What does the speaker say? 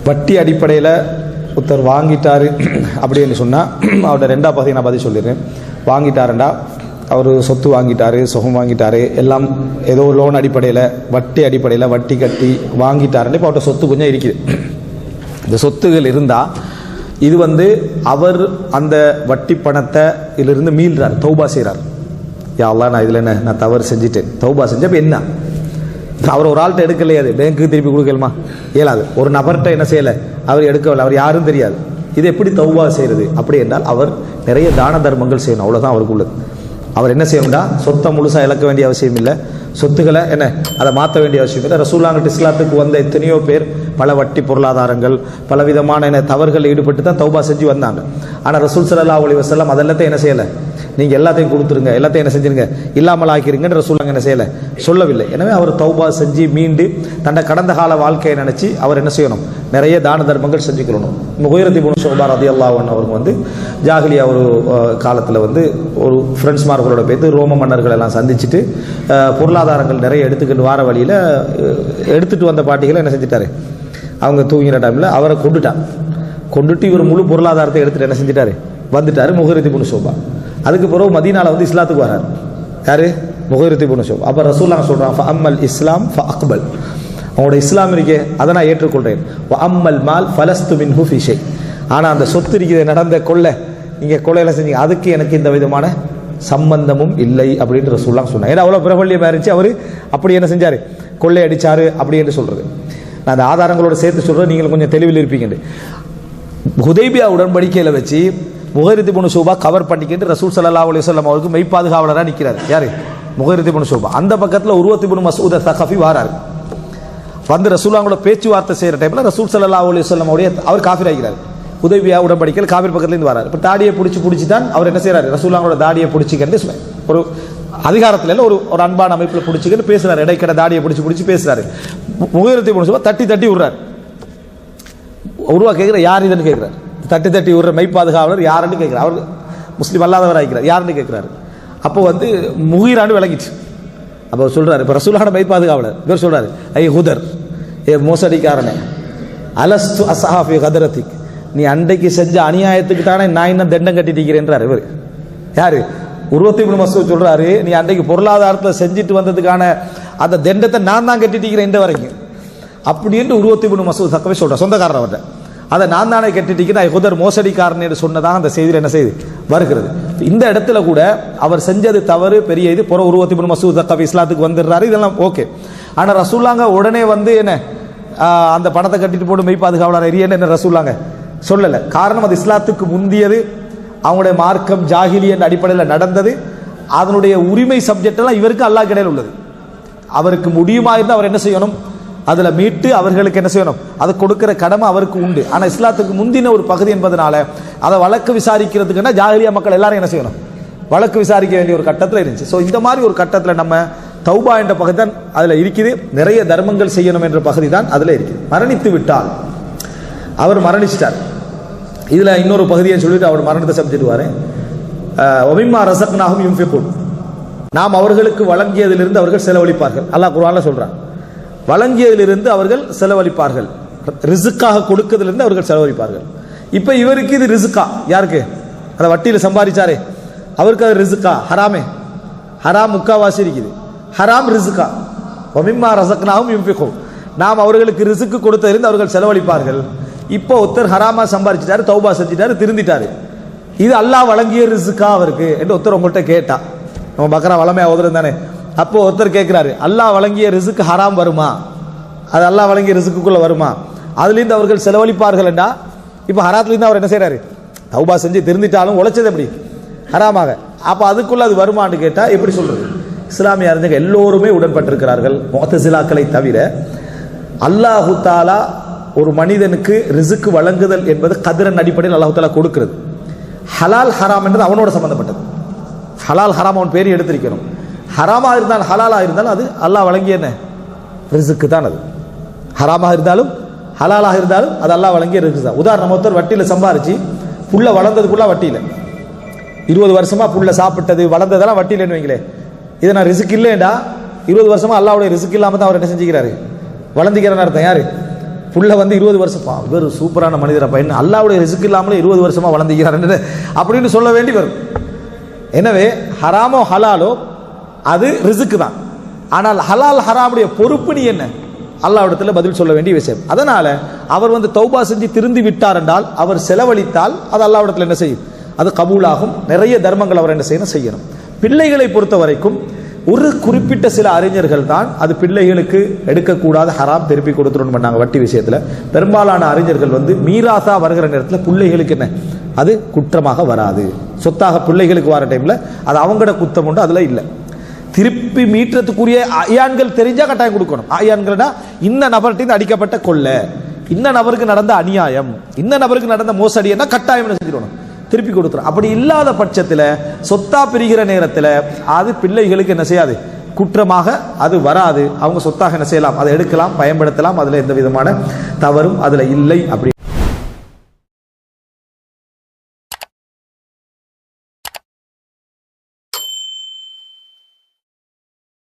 வட்டி அடிப்படையில் ஒருத்தர் வாங்கிட்டாரு அப்படின்னு சொன்னால் அவரோட ரெண்டாவது பகுதியை நான் பதில் சொல்லிடுறேன். வாங்கிட்டாருண்டா அவர் சொத்து வாங்கிட்டாரு, சுகம் வாங்கிட்டாரு, எல்லாம் ஏதோ லோன் அடிப்படையில் வட்டி அடிப்படையில் வட்டி கட்டி வாங்கிட்டாருன்னு இப்போ அவர்கிட்ட சொத்து கொஞ்சம் இருக்குது. இந்த சொத்துகள் இருந்தால் இது அவர் அந்த வட்டி பணத்தை இதிலிருந்து மீள்றார், தௌபா செய்கிறார். யா அல்லாஹ் நான் இதில் நான் தவறு செஞ்சுட்டேன், தௌபா செஞ்சப்போ என்ன அவர் ஒரு ஆள்கிட்ட எடுக்கலையே, அது பேங்க்குக்கு திருப்பி கொடுக்கலுமா? இயலாது. ஒரு நபர்கிட்ட என்ன செய்யலை, அவர் எடுக்கவில்லை, அவர் யாரும் தெரியாது. இது எப்படி தௌபா செய்கிறது அப்படி என்றால் அவர் நிறைய தான தர்மங்கள் செய்யணும், அவ்வளோதான் அவருக்கு உள்ளது. அவர் என்ன செய்யணும்னா சொத்தை முழுசாக இழக்க வேண்டிய அவசியம் இல்லை, சொத்துக்களை அதை மாற்ற வேண்டிய அவசியம் இல்லை. ரசூலுல்லாஹ் இஸ்லாத்துக்கு வந்த எத்தனையோ பேர் பல வட்டி பொருளாதாரங்கள் பலவிதமான தவறுகள் ஈடுபட்டு தான் தௌபா செஞ்சு வந்தாங்க. ஆனால் ரசூல் ஸல்லல்லாஹு அலைஹி வஸல்லம் அதெல்லாத்தையும் என்ன செய்யலை, நீங்கள் எல்லாத்தையும் கொடுத்துருங்க, எல்லாத்தையும் என்ன செஞ்சிருங்க, இல்லாமல் ஆக்கிருங்கன்னு ரசூலுல்லாஹ் என்ன செய்யலை, சொல்லவில்லை. எனவே அவர் தௌபா செஞ்சு மீண்டு தன்னை கடந்த கால வாழ்க்கையை நினச்சி அவர் என்ன செய்யணும், நிறைய தான தர்மங்கள் செஞ்சுக்கணும். முகைரத் இப்னு ஷுபா ரலியல்லாஹு அன்ஹு அவருக்கு ஜாஹிலியா ஒரு காலத்தில் ஒரு ஃப்ரெண்ட்ஸ்மார்களோட போய்த்து ரோம மன்னர்கள் எல்லாம் சந்திச்சுட்டு பொருளாதாரங்கள் நிறைய எடுத்துக்கிட்டு வார வழியில் எடுத்துகிட்டு வந்த பாட்டிகளை என்ன செஞ்சிட்டாரு, அவங்க தூங்கிற டைமில் அவரை கொண்டுட்டு இவர் முழு பொருளாதாரத்தை எடுத்துகிட்டு என்ன செஞ்சிட்டாரு, வந்துட்டார் முகைரத் இப்னு ஷுபா. அதுக்கு பிறகு மதீனால இஸ்லாத்துக்கு வரார். யாரு? முகைரத் இப்னு ஷுபா. அப்போ ரசூலுல்லாஹ் சொல்கிறான், ஃப அம்மல் இஸ்லாம் ஃப அக்பல், அவங்களோட இஸ்லாம் இருக்கே அதை நான் ஏற்றுக்கொள்கிறேன். வ அம்மல் மால் ஃபலஸ்து மின்ஹு ஃபி ஷை, ஆனால் அந்த சொத்து இருக்குது நடந்த கொள்ளை, நீங்கள் கொள்ளையெல்லாம் செஞ்சீங்க, அதுக்கு எனக்கு இந்த விதமான சம்பந்தமும் இல்லை அப்படின்னு ரசூலுல்லாஹ் சொன்னாங்க. ஏன்னா அவ்வளோ பிரபல்யமாக இருந்துச்சு, அவர் அப்படி என்ன செஞ்சார், கொள்ளை அடித்தார் அப்படி என்று சொல்கிறது. நான் அந்த ஆதாரங்களோட சேர்த்து சொல்கிறேன், நீங்கள் கொஞ்சம் தெளிவில் இருப்பீங்க. ஹுதைபியா உடன்படிக்கையில் வச்சு முகைரத் இப்னு ஷுபா கவர் பண்ணிக்கிட்டு ரசூல் ஸல்லல்லாஹு அலைஹி வஸல்லம் அவருக்கு மெய்ப்பாதுகாவலராக நிற்கிறார். யாரு? முகைரத் இப்னு ஷுபா. அந்த பக்கத்தில் உர்வத் இப்னு மஸ்ஊத் ஸகஃபி வாரார். ரசூலுல்லாஹ்வோட பேச்சுவார்த்தை செய்கிற டைமில் ரசூல் ஸல்லல்லாஹு அலைஹி வஸல்லம் அவர் காஃபிர் ஆகிறார். ஹுதைபியா உடன்படிக்கையில் காஃபிர் பக்கத்துலேருந்து வரார். இப்போ தாடியை பிடிச்சி தான் அவர் என்ன செய்கிறார், ரசூலுல்லாஹ்வோட தாடியை பிடிச்சிக்கிட்டு ஒரு அதிகாரத்தில் இல்லை, ஒரு அன்பான அமைப்பில் பிடிச்சிக்கிட்டு பேசுகிறார். இடைக்கடை தாடியை பிடிச்சி பேசுகிறாரு. முகைரத் இப்னு ஷுபா தட்டி விடுறார். உருவா கேட்குற யார் இதுன்னு கேட்குறாரு, தட்டி விடுற மெய்ப்பாதுகாவலர் யாருன்னு கேட்குறாரு. அவர் முஸ்லீம் அல்லாதவர் ஆகிக்கிறார், யாருன்னு கேட்குறாரு. அப்போ முகீரான்னு விளங்கிச்சு. அப்போ சொல்கிறார், இப்போ ரசூலுல்லாஹ் மெய்ப்பாதுகாவலர் இவர் சொல்கிறார், ஐ ஹுதர், ஏ மோசடிக்காரனே, அலஸ்து அஸ்ஹாஃபி கதரத்திக், நீ அன்றைக்கு செஞ்ச அநியாயத்துக்கு தானே நான் இன்னும் தண்டம் கட்டிட்டிருக்கிறேன்றார். இவர் யாரு? உர்வத் இப்னு மஸ்ஊத் சொல்கிறாரு, நீ அன்றைக்கு பொருளாதாரத்தை செஞ்சுட்டு வந்ததுக்கான அந்த தண்டத்தை நான் தான் கட்டிட்டிருக்கிறேன் இந்த வரைக்கும் அப்படி என்று உர்வத் இப்னு மஸ்ஊத் ஸகஃபி சொல்கிறார், சொந்தக்காரர் அவர்கிட்ட. அதை நான் தானே கட்டிட்டிருக்கிறேன், ஹுதர் மோசடிக்காரன் என்று சொன்னதாக அந்த செய்தியில் என்ன செய்து வருகிறது. இந்த இடத்துல கூட அவர் செஞ்சது தவறு பெரிய இது. புற உர்வத் இப்னு மஸ்ஊத் ஸகஃபி இஸ்லாத்துக்கு வந்துடுறாரு, இதெல்லாம் ஓகே. ஆனால் ரசூலுல்லாஹ் உடனே என்ன அந்த பணத்தை கட்டிட்டு போட்டு மெய்ப்பாதுகாவலர் எரியன்னு என்ன ரசூலுல்லாஹ் சொல்லலை. காரணம் அது இஸ்லாத்துக்கு முந்தியது, அவங்களுடைய மார்க்கம் ஜாஹிலியன் அடிப்படையில் நடந்தது. அதனுடைய உரிமை சப்ஜெக்ட் எல்லாம் இவருக்கு அல்லாஹ் கிடையாது உள்ளது. அவருக்கு முடியுமா இருந்தால் அவர் என்ன செய்யணும், அதில் மீட்டு அவர்களுக்கு என்ன செய்யணும், அதை கொடுக்கிற கடமை அவருக்கு உண்டு. ஆனால் இஸ்லாத்துக்கு முந்தின ஒரு பகுதி என்பதனால அதை வழக்கு விசாரிக்கிறதுக்குன்னா ஜாஹிலியா மக்கள் எல்லாரும் என்ன செய்யணும், வழக்கு விசாரிக்க வேண்டிய ஒரு கட்டத்தில் இருந்துச்சு. ஸோ இந்த மாதிரி ஒரு கட்டத்தில் நம்ம தௌபா என்ற பகுதி தான் அதில் இருக்குது. நிறைய தர்மங்கள் செய்யணும் என்ற பகுதி தான் அதில் இருக்குது. மரணித்து விட்டால் அவர் மரணிச்சிட்டார். இதில் இன்னொரு பகுதியை சொல்லிட்டு அவர் மரணத்தை சமைச்சிடுவார். ஒமிம்மா ரஸக்னாஹும் யுன்ஃபிகூன், நாம் அவர்களுக்கு வழங்கியதிலிருந்து அவர்கள் செலவழிப்பார்கள். அல்லாஹ் குர்ஆன்ல சொல்றான், வழங்கியதிலிருந்து அவர்கள் செலவழிப்பார்கள், ரிஸ்க்காக கொடுக்கிறதிலிருந்து அவர்கள் செலவழிப்பார்கள். இப்போ இவருக்கு இது ரிஸ்கா, யாருக்கு? அந்த வட்டியில் சம்பாதிச்சாரே அவருக்கு அது ரிஸ்கா, ஹராமே, ஹராம் முக்காவாசி இருக்குது, ஹராம் ரிஸ்கா. ஒமிம்மா ரஸக்னாஹும் யுன்ஃபிகூன், நாம் அவர்களுக்கு ரிஸ்க்கு கொடுத்ததிலிருந்து அவர்கள் செலவழிப்பார்கள். இப்போ ஒருத்தர் ஹராமா சம்பாதிச்சிட்டாரு, தௌபா செஞ்சிட்டாரு, திருந்திட்டாரு, இது அல்லாஹ் வழங்கிய ரிஸ்கா அவருக்கு என்று ஒருத்தர் உங்கள்கிட்ட கேட்டா, நம்ம பக்கரா வளமையா ஓதுறது தானே. அப்போ ஒருத்தர் கேட்கிறாரு, அல்லாஹ் வழங்கிய ரிஸ்க் ஹராம் வருமா, அது அல்லாஹ் வழங்கிய ரிஸ்க்குள்ள வருமா, அதுலேருந்து அவர்கள் செலவழிப்பார்கள் என்றா, இப்போ ஹராத்துலேருந்து அவர் என்ன செய்யறாரு, தௌபா செஞ்சு திருந்திட்டாலும் உழைச்சது எப்படி ஹராமாக, அப்போ அதுக்குள்ள அது வருமானு கேட்டால் எப்படி சொல்றது? இஸ்லாமிய அறிஞர்கள் எல்லோருமே உடன்பட்டிருக்கிறார்கள், முஅ்தஸிலாக்களை தவிர. அல்லாஹு தாலா ஒரு மனிதனுக்கு ரிஸ்க் வழங்குதல் என்பது கதிரன் அடிப்படையில் அல்லாஹு தாலா கொடுக்கிறது. ஹலால் ஹராம் என்றது அவனோட சம்பந்தப்பட்டது. ஹலால் ஹராம் அவன் பேர் எடுத்திருக்கணும். ஹராமாக இருந்தாலும் ஹலாலாக இருந்தாலும் அது அல்லாஹ் வழங்கிய என்ன ரிஸ்க்கு தான். அது ஹராமாக இருந்தாலும் ஹலாலாக இருந்தாலும் அது அல்லாஹ் வழங்கிய ரிஸ்க் தான். உதாரணம், ஒருத்தர் வட்டியில் சம்பாரிச்சு புள்ள வளர்ந்ததுக்குள்ள வட்டியில் 20 வருஷமா புள்ள சாப்பிட்டது வளர்ந்ததெல்லாம் வட்டியில்னு வைங்களே, இதை நான் ரிஸ்க் இல்லைண்டா 20 வருஷமா அல்லாவுடைய ரிஸ்க் இல்லாமல் தான் அவர் என்ன செஞ்சுக்கிறாரு, வளர்ந்துக்கிறான்னு அர்த்தம். யாரு? புள்ள வந்து 20 வருஷம் இவர் சூப்பரான மனிதரை பையன் அல்லாவுடைய ரிஸ்க் இல்லாமலே 20 வருஷமா வளர்ந்துக்கிறார் அப்படின்னு சொல்ல வேண்டி வரும். எனவே ஹராமோ ஹலாலோ அது ரிஸ்க் தான். ஆனால் ஹலால் ஹராமுடைய பொறுப்பு நீ என்ன அல்லாஹ்விடத்தில் பதில் சொல்ல வேண்டிய விஷயம். அதனால அவர் வந்து தௌபா செஞ்சு திருந்தி விட்டார் என்றால், அவர் செலவழித்தால் அது அல்லாஹ்விடத்தில் என்ன செய்யும், அது கபூலாகும். நிறைய தர்மங்கள் அவர் என்ன செய்யணும். பிள்ளைகளை பொறுத்த வரைக்கும் ஒரு குறிப்பிட்ட சில அறிஞர்கள் தான் அது பிள்ளைகளுக்கு எடுக்கக்கூடாத ஹராம் திருப்பி கொடுத்துருன்னு பண்ணாங்க வட்டி விஷயத்துல. பெரும்பாலான அறிஞர்கள் வந்து மீராசா வருகிற நேரத்தில் பிள்ளைகளுக்கு என்ன அது குற்றமாக வராது. சொத்தாக பிள்ளைகளுக்கு வர டைம்ல அது அவங்களோட குத்தம் உண்டு, அதுல இல்லை. திருப்பி மீட்டத்துக்குரிய அயான்கள் தெரிஞ்சா கட்டாயம் கொடுக்கணும். அயான்கள்னா இந்த நபர்கிட்ட அடிக்கப்பட்ட கொள்ளை, இந்த நபருக்கு நடந்த அநியாயம், இந்த நபருக்கு நடந்த மோசடி என்ன கட்டாயம் என்ன செஞ்சிடணும், திருப்பி கொடுத்துரும். அப்படி இல்லாத பட்சத்தில் சொத்தா பிரிகிற நேரத்தில் அது பிள்ளைகளுக்கு என்ன செய்யாது, குற்றமாக அது வராது. அவங்க சொத்தாக என்ன செய்யலாம், அதை எடுக்கலாம், பயன்படுத்தலாம். அதுல எந்த விதமான தவறும் அதுல இல்லை. அப்படி